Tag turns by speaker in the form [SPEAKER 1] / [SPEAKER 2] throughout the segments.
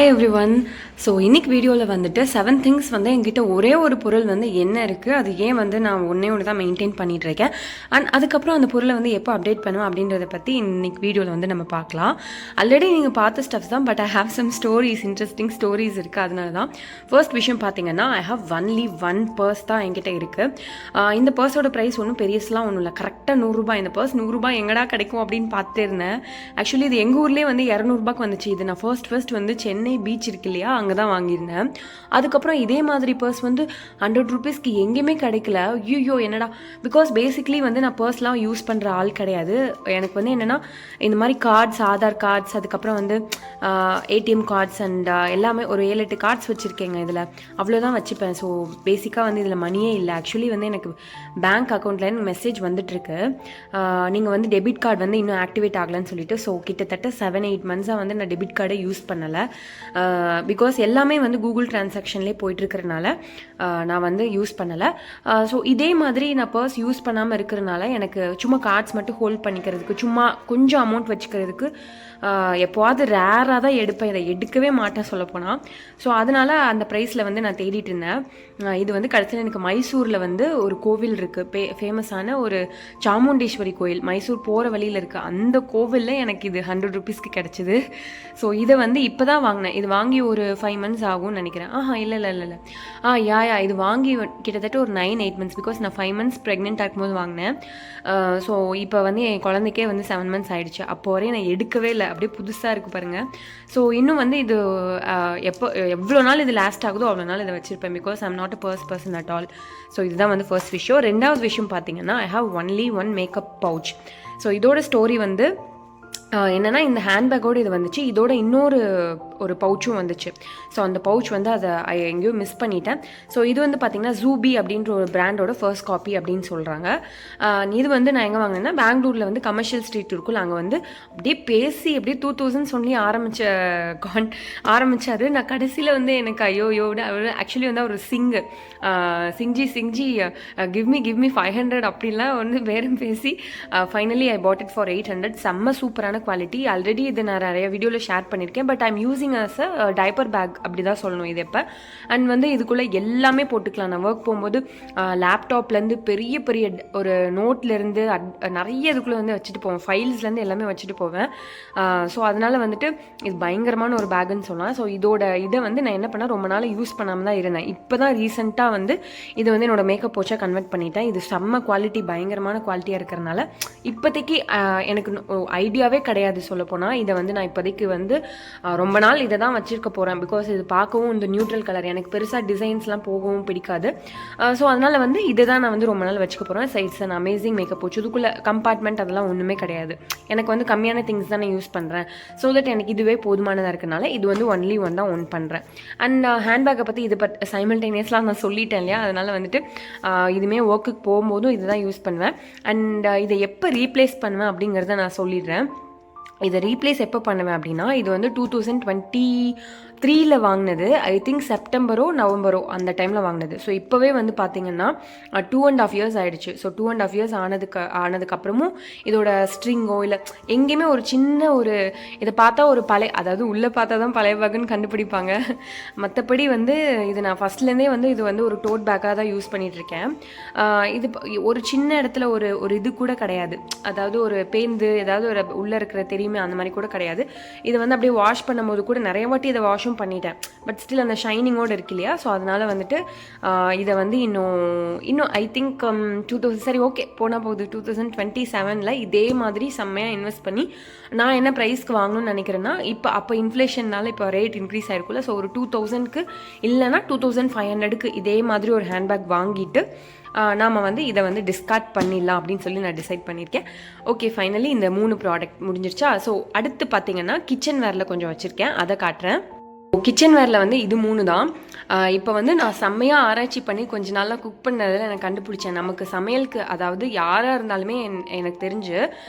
[SPEAKER 1] Hi every one. So இன்னைக்கு வீடியோவில் வந்துட்டு 7 திங்ஸ் வந்து என்கிட்ட ஒரே ஒரு பொருள் வந்து என்ன இருக்குது, அது ஏன் வந்து நான் ஒன்று தான் மெயின்டைன் பண்ணிகிட்டு இருக்கேன், அண்ட் அதுக்கப்புறம் அந்த பொருளை வந்து எப்போ அப்டேட் பண்ணுவேன் அப்படின்றத பற்றி இன்னைக்கு வீடியோவில் வந்து நம்ம பார்க்கலாம். ஆல்ரெடி நீங்கள் பார்த்த ஸ்டப்ஸ் தான், but I have some stories, interesting stories இருக்குது. அதனால தான் ஃபர்ஸ்ட் விஷயம் பார்த்தீங்கன்னா, I have only one purse தான் என்கிட்ட இருக்குது. இந்த பர்ஸோட ப்ரைஸ் ஒன்றும் பெரியஸ்லாம் ஒன்றும் இல்லை, கரெக்டாக 100 ரூபாய். இந்த பர்ஸ் 100 ரூபாய் எங்கடா கிடைக்கும் அப்படின்னு பார்த்துட்டு இருந்தேன். ஆக்சுவலி இது எங்கள் ஊர்லேயே வந்து 200 ரூபாய்க்கு வந்துச்சு. இது நான் ஃபர்ஸ்ட் வந்து சென்னை பீச் இருக்கு இல்லையா, அங்கே தான் வாங்கியிருந்தேன். அதுக்கப்புறம் இதே மாதிரி பர்ஸ் வந்து 100 ருபீஸ்க்கு எங்கேயுமே கிடைக்கல. ஐயோ என்னடா, பிகாஸ் பேசிக்லி வந்து நான் பர்ஸ்லாம் யூஸ் பண்ணுற ஆள் கிடையாது. எனக்கு வந்து என்னென்னா இந்த மாதிரி கார்ட்ஸ், ஆதார் கார்ட்ஸ், அதுக்கப்புறம் வந்து ஏடிஎம் கார்ட்ஸ் அண்ட் எல்லாமே ஒரு 7-8 கார்ட்ஸ் வச்சுருக்கேங்க. இதில் அவ்வளோதான் வச்சுப்பேன். ஸோ பேசிக்காக வந்து இதில் மணியே இல்லை. ஆக்சுவலி வந்து எனக்கு பேங்க் அக்கௌண்ட்டில் எனக்கு மெசேஜ் வந்துட்டுருக்கு, நீங்கள் வந்து டெபிட் கார்டு வந்து இன்னும் ஆக்டிவேட் ஆகலைன்னு சொல்லிட்டு. ஸோ கிட்டத்தட்ட 7-8 மந்த்ஸாக வந்து நான் டெபிட் கார்டை யூஸ் பண்ணலை. பிகாஸ் எல்லாமே வந்து கூகுள் டிரான்சாக்ஷன்லேயே போயிட்டுருக்கிறனால நான் வந்து யூஸ் பண்ணலை. ஸோ இதே மாதிரி நான் பர்ஸ் யூஸ் பண்ணாமல் இருக்கிறனால எனக்கு சும்மா கார்ட்ஸ் மட்டும் ஹோல்ட் பண்ணிக்கிறதுக்கு, சும்மா கொஞ்சம் அமௌண்ட் வச்சுக்கிறதுக்கு எப்போவாது ரேராக தான் எடுப்பேன். இதை எடுக்கவே மாட்டேன் சொல்லப்போனால். ஸோ அதனால் அந்த ப்ரைஸில் வந்து நான் தேடிட்டு இருந்தேன். இது வந்து கடைசியில் எனக்கு மைசூரில் வந்து ஒரு கோவில் இருக்குது, ஃபேமஸான ஒரு சாமுண்டேஸ்வரி கோயில், மைசூர் போகிற வழியில் இருக்குது. அந்த கோவிலில் எனக்கு இது 100 ருபீஸ்க்கு கிடச்சிது. ஸோ இதை வந்து இப்போ தான் வாங்கினேன். இது வாங்கி ஒரு 5 மந்த்ஸ் ஆகும்னு நினைக்கிறேன். இல்லை யா இது வாங்கி கிட்டத்தட்ட ஒரு 9-8 மந்த்ஸ், பிகாஸ் நான் 5 மந்த்ஸ் ப்ரெக்னெண்ட்டாக இருக்கும்போது வாங்கினேன். ஸோ இப்போ வந்து என் குழந்தைக்கே வந்து 7 மந்த்ஸ் ஆகிடுச்சு. அப்போ வரையும் நான் எடுக்கவே இல்லை, அப்படியே புதுசாக இருக்குது பாருங்கள். ஸோ இன்னும் வந்து இது எவ்வளோ நாள் இது லாஸ்ட் ஆகுதோ அவ்வளோ நாள் இதை வச்சுருப்பேன், because I'm not a person at all. So இதுதான் வந்து ஃபர்ஸ்ட் விஷயம். ரெண்டாவது விஷயம் பார்த்தீங்கன்னா, I have only one makeup pouch. So இதோட ஸ்டோரி வந்து என்னென்னா, இந்த ஹேண்ட்பேக்கோடு இது வந்துச்சு, இதோட இன்னொரு பவுச்சும் வந்துச்சு. ஸோ அந்த பவுச் வந்து அதை எங்கேயோ மிஸ் பண்ணிட்டேன். ஸோ இது வந்து பார்த்திங்கன்னா ஜூபி அப்படின்ற ஒரு பிராண்டோட ஃபர்ஸ்ட் காப்பி அப்படின்னு சொல்கிறாங்க. இது வந்து நான் எங்கே வாங்கினேன்னா, பெங்களூரில் வந்து கமர்ஷியல் ஸ்ட்ரீட் இருக்குல்ல, அங்கே வந்து அப்படியே பேசி அப்படியே 2000 சொல்லி ஆரம்பித்தார். நான் கடைசியில் வந்து எனக்கு ஐயோட ஆக்சுவலி வந்து அவர் சிங்ஜி கிவ் மீ 500 அப்படின்லாம் வந்து பேரம் பேசி finally I bought it for 800. செம்ம சூப்பரான குவாலிட்டி. ஆல்ரெடி இது நான் நிறைய வீடியோவில் ஷேர் பண்ணியிருக்கேன், but I'm using as a diaper bag அப்படி தான் சொல்லணும் இது. எப்போ அண்ட் வந்து இதுக்குள்ளே எல்லாமே போட்டுக்கலாம். நான் ஒர்க் போகும்போது லேப்டாப்லேருந்து பெரிய ஒரு நோட்லேருந்து நிறைய இதுக்குள்ளே வந்து வச்சுட்டு போவேன், ஃபைல்ஸ்லேருந்து எல்லாமே வச்சுட்டு போவேன். ஸோ அதனால் வந்துட்டு இது பயங்கரமான ஒரு பேக்குன்னு சொல்லலாம். ஸோ இதை வந்து நான் என்ன பண்ணேன், ரொம்ப நாள் யூஸ் பண்ணாமல் தான் இருந்தேன். இப்போ தான் ரீசெண்டாக வந்து இதை வந்து என்னோடய மேக்கப் போச்சாக கன்வெர்ட் பண்ணிட்டேன். இது செம்ம குவாலிட்டி, பயங்கரமான குவாலிட்டியாக இருக்கிறனால இப்போதைக்கு எனக்கு ஐடியாவே கிடையாது சொல்லப்போனால். இதை வந்து நான் இப்போதைக்கு வந்து ரொம்ப நாள் இதை தான் வச்சுருக்க போகிறேன், பிகாஸ் இது பார்க்கவும் இந்த நியூட்ரல் கலர், எனக்கு பெருசாக டிசைன்ஸ்லாம் போகவும் பிடிக்காது. ஸோ அதனால் வந்து இதை தான் நான் வந்து ரொம்ப நாள் வச்சுக்க போகிறேன். இட்ஸ் அன் அமேசிங் மேக்கப் போச்சு. இதுக்குள்ளே கம்பார்ட்மெண்ட் அதெல்லாம் ஒன்றுமே கிடையாது. எனக்கு வந்து கம்மியான திங்ஸ் தான் நான் யூஸ் பண்ணுறேன். ஸோ தட் எனக்கு இதுவே போதுமானதாக இருக்கனால இது வந்து ஒன்லி ஒன் தான் ஒன் பண்ணுறேன். அண்ட் ஹேண்ட்பேக்கை பற்றி இது சைமல்டேனியஸ்லாம் நான் சொல்லிட்டேன் இல்லையா, அதனால் வந்துட்டு இதுவுமே ஒர்க்குக்கு போகும்போதும் இது தான் யூஸ் பண்ணுவேன். அண்ட் இதை எப்போ ரீப்ளேஸ் பண்ணுவேன் அப்படிங்கிறத நான் சொல்லிடுறேன். இதை ரீப்ளேஸ் எப்போ பண்ணுவேன் அப்படின்னா, இது வந்து 2023 வாங்கினது. ஐ திங்க் செப்டம்பரோ நவம்பரோ அந்த டைமில் வாங்கினது. ஸோ இப்போவே வந்து பார்த்திங்கன்னா 2.5 இயர்ஸ் ஆகிடுச்சு. ஸோ 2.5 இயர்ஸ் ஆனதுக்கப்புறமும் இதோட ஸ்ட்ரிங்கோ இல்லை எங்கேயுமே ஒரு சின்ன இதை பார்த்தா ஒரு அதாவது உள்ளே பார்த்தா தான் பழைய பேக்குன்னு கண்டுபிடிப்பாங்க. மற்றபடி வந்து இது நான் ஃபஸ்ட்லேருந்தே வந்து இது வந்து ஒரு டோட் பேக்காக தான் யூஸ் பண்ணிகிட்ருக்கேன். இது ஒரு சின்ன இடத்துல ஒரு இது கூட கிடையாது, அதாவது ஒரு பேந்து ஏதாவது ஒரு உள்ளே இருக்கிற தெரியுமே அந்த மாதிரி கூட கிடையாது. இது வந்து அப்படியே வாஷ் பண்ணும்போது கூட நிறைய வாட்டி இதை வாஷும் பண்ணிட்டேன், பட் ஸ்டில் அந்த ஷைனிங்கோடு இருக்கு இல்லையா. ஸோ அதனால் வந்துட்டு இதை வந்து இன்னும் ஐ திங்க் 2000 சரி ஓகே போனால் போகுது 2027 இதே மாதிரி செம்மையாக இன்வெஸ்ட் பண்ணி நான் என்ன ப்ரைஸ்க்கு வாங்கணும்னு நினைக்கிறேன்னா, அப்போ இன்ஃப்ளேஷன்னால இப்போ ரேட் இன்க்ரீஸ் ஆகிருக்குல்ல. ஸோ ஒரு 2000க்கு இல்லைனா 2500க்கு இதே மாதிரி ஒரு ஹேண்ட்பேக் வாங்கிட்டு நாம் வந்து இதை வந்து டிஸ்கார்ட் பண்ணிடலாம் அப்படின்னு சொல்லி நான் டிசைட் பண்ணியிருக்கேன். ஓகே, ஃபைனலி இந்த 3 ப்ராடக்ட் முடிஞ்சிருச்சா. ஸோ அடுத்து பார்த்தீங்கன்னா கிச்சன் வேரில் கொஞ்சம் வச்சுருக்கேன், அதை காட்டுறேன். கிச்சன் வேரில் வந்து இது 3 தான். இப்போ வந்து நான் செம்மையாக ஆராய்ச்சி பண்ணி கொஞ்ச நாளாக குக் பண்ணதில் எனக்கு கண்டுபிடிச்சேன், நமக்கு சமையலுக்கு, அதாவது யாராக இருந்தாலுமே எனக்கு தெரிஞ்சு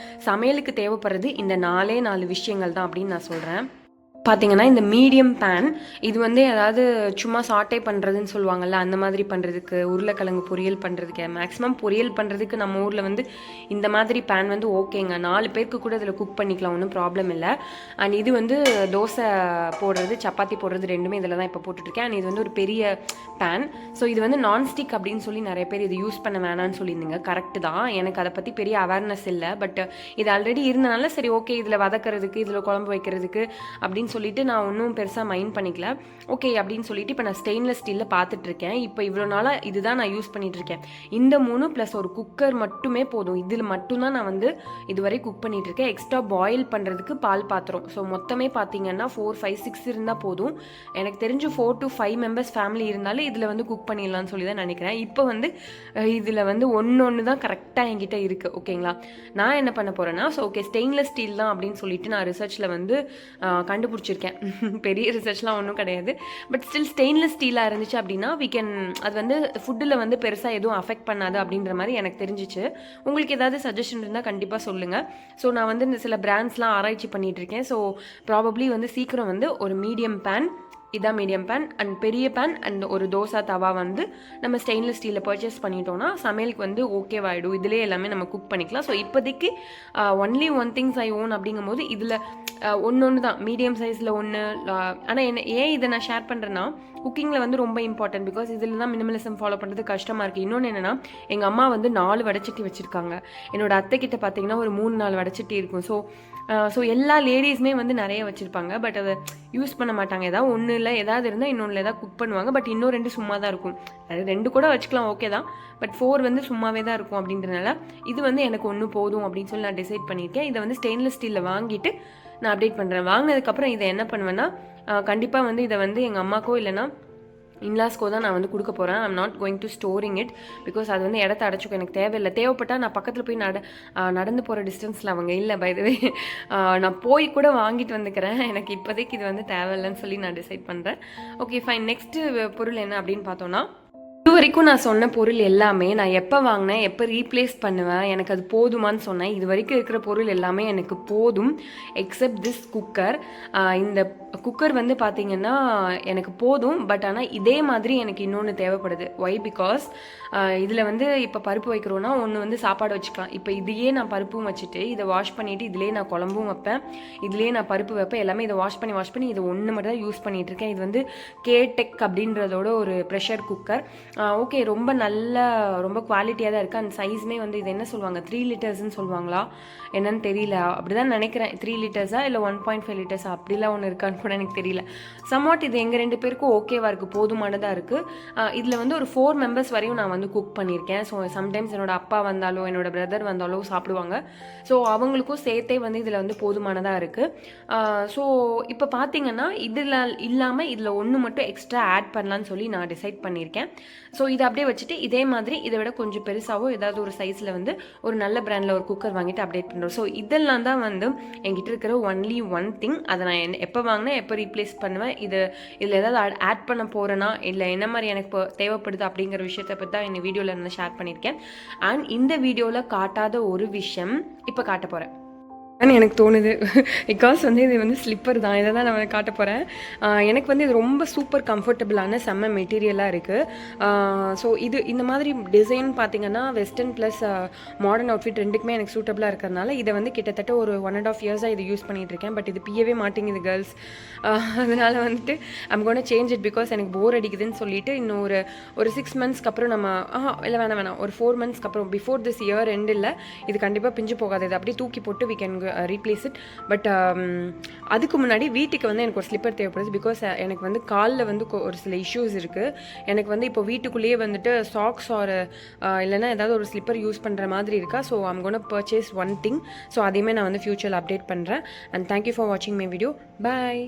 [SPEAKER 1] சமையலுக்கு தேவைப்படுறது இந்த 4 விஷயங்கள் தான் அப்படின்னு நான் சொல்கிறேன். பார்த்தீங்கன்னா இந்த மீடியம் பேன் இது வந்து ஏதாவது சும்மா சாட்டே பண்ணுறதுன்னு சொல்லுவாங்கள்ல, அந்த மாதிரி பண்ணுறதுக்கு, உருளைக்கிழங்கு பொரியல் பண்ணுறதுக்கு, மேக்ஸிமம் பொரியல் பண்ணுறதுக்கு நம்ம ஊரில் வந்து இந்த மாதிரி பேன் வந்து ஓகேங்க. 4 பேருக்கு கூட இதில் குக் பண்ணிக்கலாம், ஒன்றும் ப்ராப்ளம் இல்லை. அண்ட் இது வந்து தோசை போடுறது, சப்பாத்தி போடுறது ரெண்டுமே இதில் தான் இப்போ போட்டுட்ருக்கேன். அண்ட் இது வந்து ஒரு பெரிய பேன். ஸோ இது வந்து நான்ஸ்டிக் அப்படின்னு சொல்லி நிறைய பேர் இது யூஸ் பண்ண வேணான்னு சொல்லியிருந்தீங்க. கரெக்டு தான், எனக்கு அதை பற்றி பெரிய அவேர்னஸ் இல்லை. பட் இது ஆல்ரெடி இருந்தனால சரி ஓகே, இதில் வதக்கிறதுக்கு, இதில் குழம்பு வைக்கிறதுக்கு அப்படின்னு சொல்லிட்டு நான் ஒன்றும் பெருசாக மைண்ட் பண்ணிக்கல. ஓகே அப்படின்னு சொல்லிட்டு இப்போ நான் ஸ்டெயின்லெஸ் ஸ்டீலில் பார்த்துட்ருக்கேன். இப்போ இவ்வளோ நாளாக இதுதான் நான் யூஸ் பண்ணிகிட்ருக்கேன். இந்த 3 ப்ளஸ் ஒரு குக்கர் மட்டுமே போதும். இதில் மட்டும்தான் நான் வந்து இதுவரை குக் பண்ணிகிட்ருக்கேன். எக்ஸ்ட்ரா பாயில் பண்ணுறதுக்கு பால் பாத்திரம். ஸோ மொத்தமே பார்த்தீங்கன்னா 4, 5, 6 இருந்தால் போதும். எனக்கு தெரிஞ்சு 4 to 5 மெம்பர்ஸ் ஃபேமிலி இருந்தாலும் இதில் வந்து குக் பண்ணிடலாம்னு சொல்லி தான் நினைக்கிறேன். இப்போ வந்து இதில் வந்து ஒன்று தான் கரெக்டாக என்கிட்ட இருக்குது. ஓகேங்களா, நான் என்ன பண்ண போகிறேன்னா, ஸோ ஓகே ஸ்டெயின்லெஸ் ஸ்டீல் தான் அப்படின்னு சொல்லிட்டு நான் ரிசர்ச்சில் வந்து கண்டுபிடிச்சிருக்கேன். பெரிய ரிசர்ச்லாம் ஒன்றும் கிடையாது. பட் ஸ்டில் ஸ்டெயின்லெஸ் ஸ்டீலாக இருந்துச்சு அப்படின்னா அது வந்து ஃபுட்டில் வந்து பெருசாக எதுவும் அஃபெக்ட் பண்ணாது அப்படின்ற மாதிரி எனக்கு தெரிஞ்சிச்சு. உங்களுக்கு ஏதாவது சஜஷன் இருந்தால் கண்டிப்பாக சொல்லுங்கள். ஸோ நான் வந்து இந்த சில பிராண்ட்ஸ்லாம் ஆராய்ச்சி பண்ணிகிட்டு இருக்கேன். ஸோ ப்ராபப்ளி வந்து சீக்கிரம் வந்து ஒரு மீடியம் பேன், இதான் மீடியம் பேன் அண்ட் பெரிய பேன் அண்ட் ஒரு தோசை தவா வந்து நம்ம ஸ்டெயின்லெஸ் ஸ்டீலில் பர்ச்சேஸ் பண்ணிட்டோம்னா சமையலுக்கு வந்து ஓகேவாயிடும். இதிலே எல்லாமே நம்ம குக் பண்ணிக்கலாம். ஸோ இப்போதைக்கு only one things I own அப்படிங்கும்போது இதில் ஒன்று தான் மீடியம் சைஸில் ஒன்று. ஆனால் ஏன் இதை நான் ஷேர் பண்ணுறேன்னா, குக்கிங்கில் வந்து ரொம்ப இம்பார்ட்டன்ட். பிகாஸ் இதில் தான் மினிமலிசம் ஃபாலோ பண்ணுறது கஷ்டமாக இருக்குது. இன்னொன்று என்னென்னா, எங்கள் அம்மா வந்து 4 வடைச்சட்டி வச்சுருக்காங்க. என்னோட அத்தைக்கிட்ட பார்த்தீங்கன்னா ஒரு 3-4 வடைச்சட்டி இருக்கும். ஸோ எல்லா லேடிஸுமே வந்து நிறைய வச்சுருப்பாங்க. பட் அதை யூஸ் பண்ண மாட்டாங்க. ஏதாவது ஒன்று இல்லை ஏதாவது இருந்தால் இன்னொன்றில் ஏதாவது குக் பண்ணுவாங்க. பட் இன்னும் 2 சும்மா தான் இருக்கும். அது 2 கூட வச்சுக்கலாம், ஓகே தான். பட் 4 வந்து சும்மாவே தான் இருக்கும். அப்படின்றனால இது வந்து எனக்கு ஒன்று போதும் அப்படின்னு சொல்லி நான் டிசைட் பண்ணியிருக்கேன். இதை வந்து ஸ்டெயின்லெஸ் ஸ்டீலில் வாங்கிட்டு நான் அப்டேட் பண்ணுறேன். வாங்கினதுக்கப்புறம் இதை என்ன பண்ணுவேன்னா, கண்டிப்பாக வந்து இதை வந்து எங்கள் அம்மாக்கோ இல்லைனா இன்லாஸ்க்கோ தான் நான் வந்து கொடுக்க போகிறேன். I'm not going to storing it. Because அது வந்து இடத்த அடைச்சிக்கும், எனக்கு தேவையில்லை. தேவைப்பட்டால் நான் பக்கத்தில் போய் நடந்து போகிற டிஸ்டன்ஸில் அவங்க இல்லை. பை த வே நான் போய் கூட வாங்கிட்டு வந்துக்கிறேன். எனக்கு இப்போதைக்கு இது வந்து தேவையில்லைன்னு சொல்லி நான் டிசைட் பண்ணுறேன். Okay fine. நெக்ஸ்ட்டு பொருள் என்ன அப்படின்னு பார்த்தோன்னா, இது வரைக்கும் நான் சொன்ன பொருள் எல்லாமே நான் எப்போ வாங்கினேன், எப்போ ரீப்ளேஸ் பண்ணுவேன், எனக்கு அது போதுமான்னு சொன்னேன். இது வரைக்கும் இருக்கிற பொருள் எல்லாமே எனக்கு போதும், எக்ஸப்ட் திஸ் குக்கர். இந்த குக்கர் வந்து பார்த்திங்கன்னா எனக்கு போதும். பட் ஆனால் இதே மாதிரி எனக்கு இன்னொன்று தேவைப்படுது. ஒய்? பிகாஸ் இதில் வந்து இப்போ பருப்பு வைக்கிறோன்னா ஒன்று வந்து சாப்பாடு வச்சுக்கலாம். இப்போ இதையே நான் பருப்பும் வச்சுட்டு இதை வாஷ் பண்ணிவிட்டு இதிலே நான் குழம்பும் வைப்பேன், இதிலே நான் பருப்பு வைப்பேன். எல்லாமே இதை வாஷ் பண்ணி இதை ஒன்று மட்டும் தான் யூஸ் பண்ணிகிட்ருக்கேன். இது வந்து கேடெக் அப்படின்றதோட ஒரு ப்ரெஷர் குக்கர். ஓகே, ரொம்ப குவாலிட்டியாக தான் இருக்குது. அந்த சைஸுமே வந்து இது என்ன சொல்லுவாங்க, 3 லிட்டர்ஸ்ன்னு சொல்லுவாங்களா என்னன்னு தெரியல. அப்படி தான் நினைக்கிறேன். 3 லிட்டர்ஸா இல்லை 1.5 லிட்டர்ஸா அப்படிலாம் ஒன்று இருக்கான்னு கூட எனக்கு தெரியல. சம்வாட் இது எங்கள் 2 பேருக்கும் ஓகேவாக இருக்குது, போதுமானதாக இருக்குது. இதில் வந்து ஒரு 4 மெம்பர்ஸ் வரையும் நான் வந்து குக் பண்ணியிருக்கேன். ஸோ சம்டைம்ஸ் என்னோட அப்பா வந்தாலோ என்னோட பிரதர் வந்தாலோ சாப்பிடுவாங்க. ஸோ அவங்களுக்கும் சேர்த்தே வந்து இதில் வந்து போதுமானதாக இருக்குது. ஸோ இப்போ பார்த்தீங்கன்னா இதில் இல்லாமல் இதில் ஒன்று மட்டும் எக்ஸ்ட்ரா ஆட் பண்ணலான்னு சொல்லி நான் டிசைட் பண்ணியிருக்கேன். ஸோ இதை அப்படியே வச்சுட்டு இதே மாதிரி இதை விட கொஞ்சம் பெருசாகவோ ஏதாவது ஒரு சைஸில் வந்து ஒரு நல்ல பிராண்டில் ஒரு குக்கர் வாங்கிட்டு அப்டேட் பண்ணுறோம். ஸோ இதெல்லாம் தான் வந்து என்கிட்ட இருக்கிற ஒன்லி ஒன் திங். அதை நான் எப்போ வாங்கினேன், எப்போ ரீப்ளேஸ் பண்ணுவேன், இதில் ஏதாவது ஆட் பண்ண போகிறேன்னா இல்லை என்ன மாதிரி எனக்கு இப்போ தேவைப்படுது அப்படிங்கிற விஷயத்தை பற்றி தான் இந்த வீடியோவில் நான் ஷேர் பண்ணியிருக்கேன். அண்ட் இந்த வீடியோவில் காட்டாத ஒரு விஷயம் இப்போ காட்ட போகிறேன் எனக்கு தோணுது. பிகாஸ் வந்து இது வந்து ஸ்லிப்பர் தான், இதை தான் நான் காட்ட போகிறேன். எனக்கு வந்து இது ரொம்ப சூப்பர் கம்ஃபர்டபுளான செம்ம மெட்டீரியலாக இருக்குது. ஸோ இந்த மாதிரி டிசைன் பார்த்திங்கன்னா வெஸ்டர்ன் ப்ளஸ் மாடர்ன் அவுட்ஃபிட் ரெண்டுக்குமே எனக்கு சூட்டபுளாக இருக்கிறதுனால இதை வந்து கிட்டத்தட்ட ஒரு 1.5 இயர்ஸாக இது யூஸ் பண்ணிகிட்ருக்கேன். பட் இது பியவே மாட்டேங்குது கேர்ள்ஸ். அதனால் வந்துட்டு I'm gonna change it. Because எனக்கு போர் அடிக்குதுன்னு சொல்லிட்டு இன்னும் ஒரு 6 மந்த்ஸ்க்கு அப்புறம் நம்ம இல்லை வேணாம் ஒரு 4 மந்த்ஸ்க்கு அப்புறம் பிஃபோர் திஸ் இயர் எண்ட் இல்லை, இது கண்டிப்பாக பிஞ்சு போகாது. இது அப்படியே தூக்கி போட்டு we can replace it. But அதுக்கு முன்னாடி வீட்டுக்கு வந்து எனக்கு ஒரு ஸ்லிப்பர் தேவைப்படுது. பிகாஸ் எனக்கு வந்து காலில் வந்து ஒரு சில இஷ்யூஸ் இருக்குது. எனக்கு வந்து இப்போ வீட்டுக்குள்ளேயே வந்துட்டு சாக்ஸ் ஒரு இல்லைனா ஏதாவது ஒரு ஸ்லிப்பர் யூஸ் பண்ணுற மாதிரி இருக்கா. So I'm gonna purchase one thing. So அதையுமே நான் வந்து ஃபியூச்சரில் அப்டேட் பண்ணுறேன். அண்ட் தேங்க்யூ ஃபார் வாட்சிங் மை வீடியோ. பாய்.